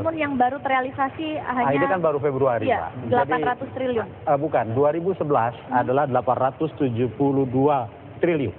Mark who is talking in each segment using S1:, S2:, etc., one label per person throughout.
S1: namun yang baru terrealisasi hanya...
S2: Ini kan baru Februari,
S1: iya,
S2: Pak.
S1: 800 triliun.
S2: Bukan, 2011 adalah 872 triliun.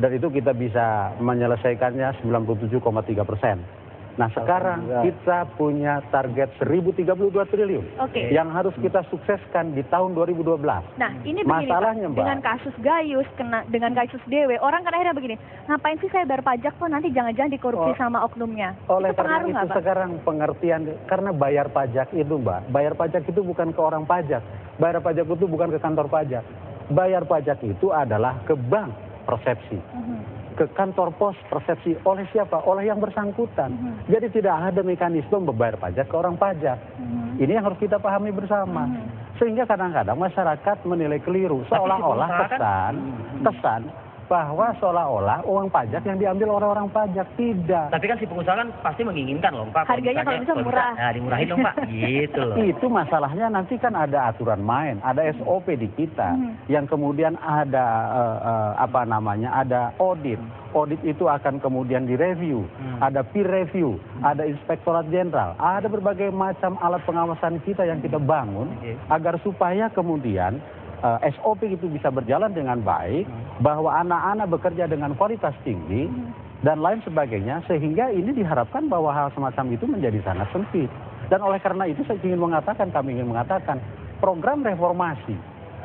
S2: Dan itu kita bisa menyelesaikannya 97,3%. Nah sekarang kita punya target 1032 triliun yang harus kita sukseskan di tahun 2012.
S1: Nah ini begini
S2: masalahnya,
S1: Pak, dengan kasus Gayus, dengan kasus DW, orang kan akhirnya begini, ngapain sih saya bayar pajak kok nanti jangan-jangan dikorupsi sama oknumnya.
S2: Oleh
S1: itu
S2: karena itu sekarang pengertian, karena bayar pajak itu Mbak, bayar pajak itu bukan ke orang pajak, bayar pajak itu bukan ke kantor pajak, bayar pajak itu adalah ke bank persepsi. Ke kantor pos persepsi oleh siapa? Oleh yang bersangkutan. Jadi tidak ada mekanisme membayar pajak ke orang pajak. Ini yang harus kita pahami bersama. Sehingga kadang-kadang masyarakat menilai keliru. Seolah-olah kesan bahwa seolah-olah uang pajak yang diambil oleh orang pajak. Tidak.
S3: Tapi kan si pengusaha kan pasti menginginkan loh Pak.
S1: Harganya kalau bisa murah.
S3: Nah dimurahin dong Pak. Gitu loh.
S2: Itu masalahnya nanti kan ada aturan main. Ada SOP di kita. Yang kemudian ada ada audit. Audit itu akan kemudian direview. Ada peer review. Ada inspektorat jenderal. Ada berbagai macam alat pengawasan kita yang kita bangun. Agar supaya kemudian SOP itu bisa berjalan dengan baik, bahwa anak-anak bekerja dengan kualitas tinggi, dan lain sebagainya, sehingga ini diharapkan bahwa hal semacam itu menjadi sangat sempit. Dan oleh karena itu kami ingin mengatakan, program reformasi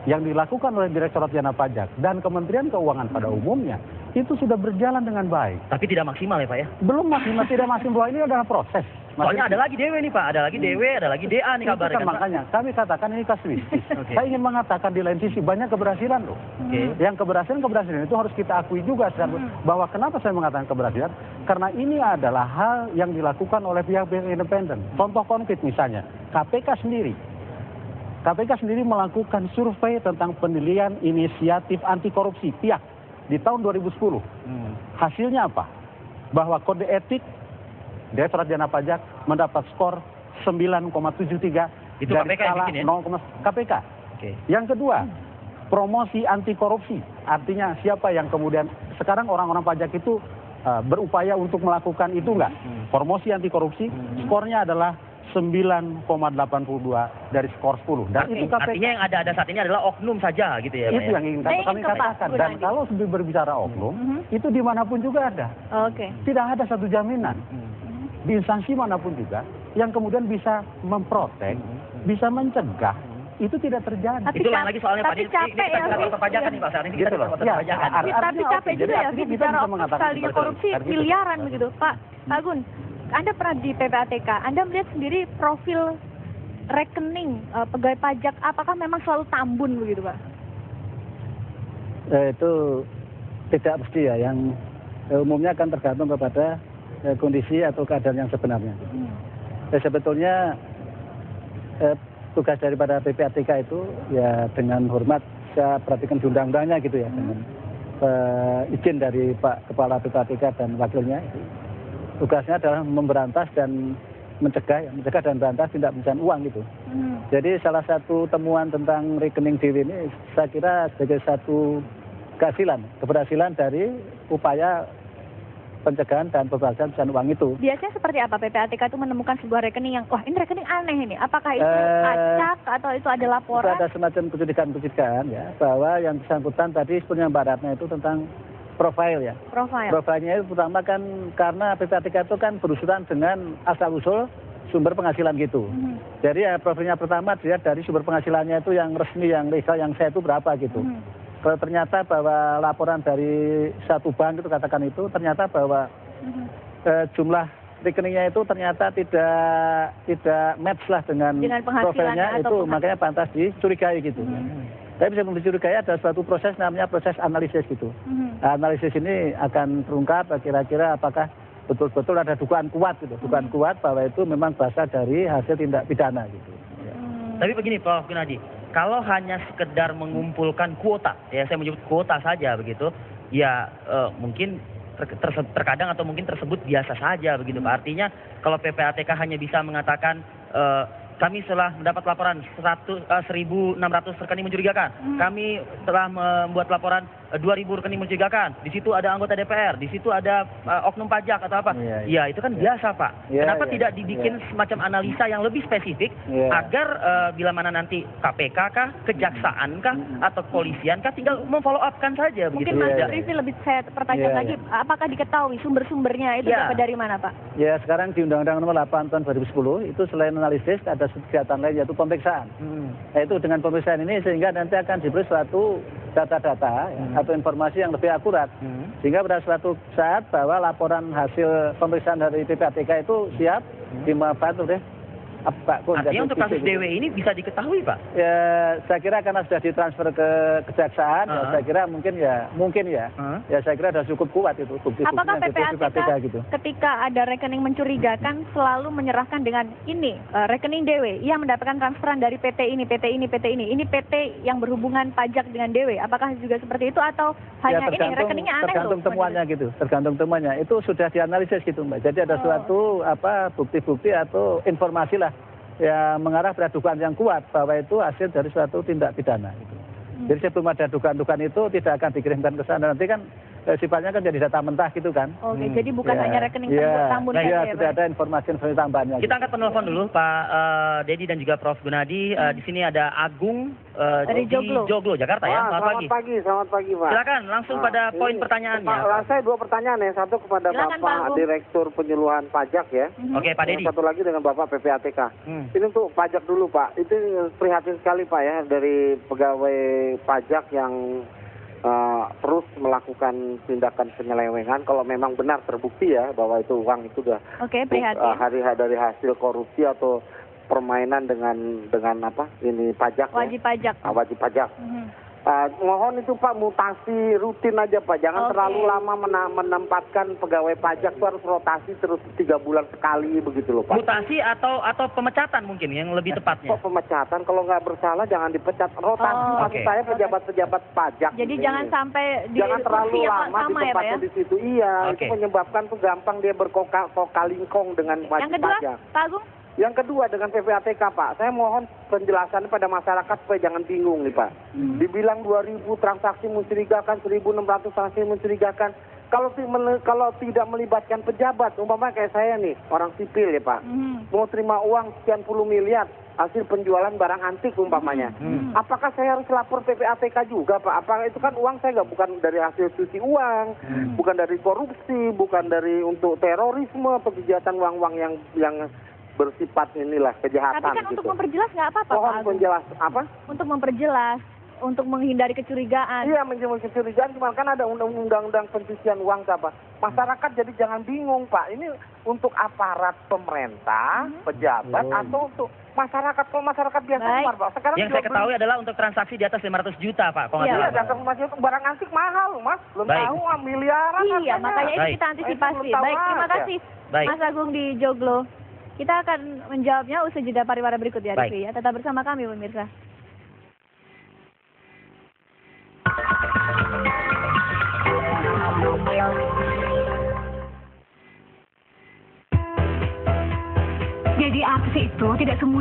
S2: yang dilakukan oleh Direktorat Jenderal Pajak dan Kementerian Keuangan pada umumnya, itu sudah berjalan dengan baik.
S3: Tapi tidak maksimal ya Pak ya?
S2: Belum maksimal, tidak maksimal, ini adalah proses.
S3: Soalnya ada lagi DW nih Pak, ada lagi DW, ada lagi DA nih kabarnya.
S2: Makanya kami katakan ini kasuistis. Saya ingin mengatakan di lain sisi banyak keberhasilan loh. Yang keberhasilan itu harus kita akui juga. Bahwa kenapa saya mengatakan keberhasilan? Karena ini adalah hal yang dilakukan oleh pihak-pihak independen. Contoh konkret misalnya, KPK sendiri melakukan survei tentang penilaian inisiatif anti korupsi PIAK di tahun 2010. Hasilnya apa? Bahwa kode etik Direktorat Jenderal Pajak mendapat skor 9,73
S3: itu
S2: dari
S3: KPK
S2: skala 0, KPK. Yang kedua, promosi anti korupsi. Artinya siapa yang kemudian sekarang orang-orang pajak itu berupaya untuk melakukan itu enggak? Promosi anti korupsi, skornya adalah 9,82 dari skor 10. Dan itu KPK.
S3: Artinya yang ada saat ini adalah oknum saja gitu ya.
S2: Itu yang ingin kami katakan. Dan kalau berbicara oknum, itu dimanapun juga ada. Tidak ada satu jaminan. Di instansi manapun juga yang kemudian bisa memprotek, bisa mencegah, itu tidak terjadi.
S3: Itulah lagi soalnya Pak, ini kita bicara perpajakan nih Pak, saat ini kita bicara perpajakan.
S1: Tapi capek juga ya bicara sekalinya korupsi miliaran begitu. Pak Gun, Anda pernah di PPATK, Anda melihat sendiri profil rekening pegawai pajak, apakah memang selalu tambun begitu Pak?
S4: Itu tidak mesti ya, yang umumnya akan tergantung kepada kondisi atau keadaan yang sebenarnya. Sebetulnya tugas daripada PPATK itu ya dengan hormat saya perhatikan di undang-undangnya gitu ya, dengan izin dari Pak Kepala PPATK dan wakilnya. Tugasnya adalah memberantas dan mencegah dan berantas tindak pencucian uang gitu. Jadi salah satu temuan tentang rekening DW ini saya kira sebagai satu keberhasilan dari upaya pencegahan dan pemberantasan pencucian uang itu.
S1: Biasanya seperti apa PPATK itu menemukan sebuah rekening yang, wah ini rekening aneh ini, apakah itu acak atau itu ada laporan?
S4: Itu ada semacam kecurigaan ya, bahwa yang bersangkutan tadi sebenarnya Mbak Ratna itu tentang profil ya. Profilnya itu pertama kan karena PPATK itu kan berurusan dengan asal-usul sumber penghasilan gitu. Jadi ya profilnya pertama dilihat dari sumber penghasilannya itu yang resmi, yang legal, yang saya itu berapa gitu. Kalau ternyata bahwa laporan dari satu bank itu katakan itu ternyata bahwa jumlah rekeningnya itu ternyata tidak match lah dengan profilnya itu, makanya pantas dicurigai gitu. Tapi bisa dicurigai ada suatu proses namanya proses analisis gitu. Analisis ini akan terungkap kira-kira apakah betul-betul ada dugaan kuat gitu, dugaan kuat bahwa itu memang berasal dari hasil tindak pidana gitu.
S3: Tapi begini Prof. Gunadi, kalau hanya sekedar mengumpulkan kuota, ya saya menyebut kuota saja begitu, ya mungkin terkadang atau mungkin tersebut biasa saja begitu Pak. Artinya kalau PPATK hanya bisa mengatakan kami setelah mendapat laporan 1.600 rekening mencurigakan, kami telah membuat laporan 2.000 rekening mencurigakan, di situ ada anggota DPR, di situ ada oknum pajak atau apa. Ya itu kan biasa Pak. Kenapa tidak dibikin semacam analisa yang lebih spesifik agar bila mana nanti KPK kah, kejaksaan kah, atau kepolisian kah tinggal memfollow up kan saja.
S1: Mungkin Mas Rifki lebih saya pertanyakan lagi, apakah diketahui sumber-sumbernya itu dapat dari mana Pak?
S4: Ya sekarang di Undang-Undang Nomor 8 Tahun 2010 itu selain analisis ada kegiatan lain yaitu pemeriksaan. Yaitu dengan pemeriksaan ini sehingga nanti akan diberi suatu data-data atau informasi yang lebih akurat. Sehingga pada suatu saat bahwa laporan hasil pemeriksaan dari PPATK itu siap dimanfaatkan oleh Pak Kun.
S3: Artinya untuk kasus DW ini bisa diketahui Pak?
S4: Ya saya kira karena sudah ditransfer ke kejaksaan, ya, saya kira mungkin ya, ya saya kira sudah cukup kuat itu bukti-bukti.
S1: Apakah PPATK gitu, ketika ada rekening mencurigakan selalu menyerahkan dengan ini rekening DW, ia mendapatkan transferan dari PT ini, PT ini, PT ini PT yang berhubungan pajak dengan DW, apakah juga seperti itu atau hanya ini rekeningnya aneh
S4: tergantung temuannya gitu, tergantung temuannya itu sudah dianalisis gitu Mbak. Jadi ada suatu bukti-bukti atau informasi lah yang mengarah pada dugaan yang kuat bahwa itu hasil dari suatu tindak pidana. Gitu. Jadi sebelum ada dugaan-dugaan itu tidak akan dikirimkan ke sana. Nanti kan sifatnya kan jadi data mentah gitu kan.
S1: Oke, jadi bukan hanya rekening tambun
S4: saja ya. Sudah ada informasi tambahannya.
S3: Kita angkat penelpon dulu Pak Dedi dan juga Prof Gunadi. Di sini ada Agung
S1: dari
S3: Joglo, Jakarta ya.
S5: Selamat pagi Pak.
S3: Silakan langsung pada poin pertanyaannya.
S5: Saya 2 pertanyaan ya. Satu kepada Bapak Direktur Penyuluhan Pajak ya.
S3: Oke Pak Dedi.
S5: Satu lagi dengan Bapak PPATK. Ini untuk pajak dulu Pak. Itu prihatin sekali Pak ya dari pegawai pajak yang terus melakukan tindakan penyelewengan kalau memang benar terbukti ya bahwa itu uang itu sudah dari hasil korupsi atau permainan dengan apa ini pajak
S1: wajib pajak.
S5: Wajib pajak. Mohon itu Pak mutasi rutin aja Pak, jangan terlalu lama menempatkan pegawai pajak itu harus rotasi terus 3 bulan sekali begitu loh Pak.
S3: Mutasi atau pemecatan mungkin yang lebih tepatnya.
S5: Kok pemecatan, kalau nggak bersalah jangan dipecat. Rotasi maksud saya pejabat-pejabat pajak.
S1: Jadi jangan sampai
S5: jangan terlalu lama ditempatnya di situ. Iya, itu menyebabkan tuh gampang dia berkokalingkong dengan wajib pajak.
S1: Yang kedua, Pak Agung?
S5: Yang kedua dengan PPATK Pak, saya mohon penjelasan pada masyarakat supaya jangan bingung nih Pak. Dibilang 2.000 transaksi mencurigakan, 1.600 transaksi mencurigakan. Kalau tidak melibatkan pejabat, umpama kayak saya nih, orang sipil ya Pak, mau terima uang sekian puluh miliar hasil penjualan barang antik umpamanya. Apakah saya harus lapor PPATK juga Pak? Apakah itu kan uang saya bukan dari hasil cuci uang, bukan dari korupsi, bukan dari untuk terorisme atau kegiatan uang-uang yang bersifat inilah kejahatan.
S1: Tapi kan
S5: gitu.
S1: Untuk memperjelas nggak apa-apa Pak Agung? Untuk memperjelas, untuk menghindari kecurigaan.
S5: Iya, menghindari kecurigaan, cuma kan ada undang-undang pencucian uang apa. Masyarakat jadi jangan bingung Pak, ini untuk aparat pemerintah, pejabat, atau untuk masyarakat, kalau masyarakat biasa Pak. Sekarang
S3: yang saya ketahui adalah untuk transaksi di atas 500 juta Pak.
S5: Iya, transaksi barang antik mahal Mas, belum tahu miliaran.
S1: Iya, makanya itu kita antisipasi. Baik, terima kasih Mas Agung di Joglo. Kita akan menjawabnya usai jeda pariwara berikut ya, Rifki ya. Tetap bersama kami pemirsa.
S6: Jadi aksi itu tidak semudah